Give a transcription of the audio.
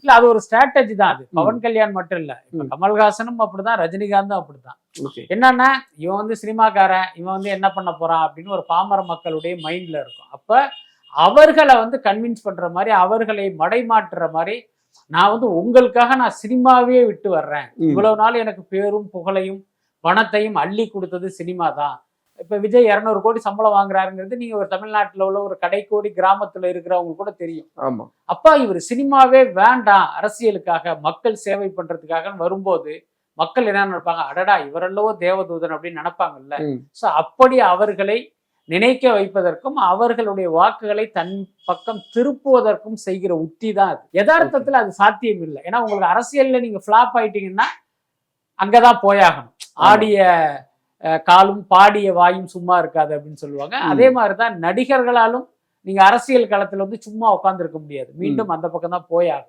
இல்ல அது ஒரு ஸ்ட்ராட்டஜி தான். அது பவன் கல்யாண் மட்டும் இல்ல, இப்ப கமல்ஹாசனும் அப்படிதான், ரஜினிகாந்தும் அப்படிதான். என்னன்னா இவன் வந்து சினிமாக்காரன், இவன் வந்து என்ன பண்ண போறான் அப்படின்னு ஒரு பாமர மக்களுடைய மைண்ட்ல இருக்கும். அப்ப அவர்களை வந்து கன்வின்ஸ் பண்ற மாதிரி, அவர்களை மடைமாற்றுற மாதிரி, நான் வந்து உங்களுக்காக நான் சினிமாவே விட்டு வர்றேன், இவ்வளவு நாள் எனக்கு பேரும் புகழையும் பணத்தையும் அள்ளி கொடுத்தது சினிமா தான். இப்ப விஜய் 200 கோடி சம்பளம் வாங்குறாருங்கிறது நீங்க ஒரு தமிழ்நாட்டுல உள்ள ஒரு கடைக்கோடி கிராமத்துல இருக்கிறவங்க கூட தெரியும். அப்பா இவர் சினிமாவே வேண்டாம், அரசியலுக்காக மக்கள் சேவை பண்றதுக்காக வரும்போது மக்கள் என்ன நினைப்பாங்க, அடடா இவரெல்லவோ தேவதூதன் அப்படின்னு நினைப்பாங்கல்ல. சோ அப்படி அவர்களை நினைக்க வைப்பதற்கும் அவர்களுடைய வாக்குகளை தன் பக்கம் திருப்புவதற்கும் செய்கிற உத்தி தான் அது. யதார்த்தத்துல அது சாத்தியம் இல்லை. ஏன்னா உங்களுக்கு அரசியல்ல நீங்க ஃபிளாப் ஆயிட்டீங்கன்னா அங்கதான் போயாகணும். ஆடிய காலும் பாடிய வாயும் சும்மா இருக்காது அப்படின்னு சொல்லுவாங்க. அதே மாதிரிதான் நடிகர்களாலும் நீங்க அரசியல் களத்துல வந்து சும்மா உட்கார்ந்து இருக்க முடியாது. மீண்டும் அந்த பக்கம் தான் போயாகும்.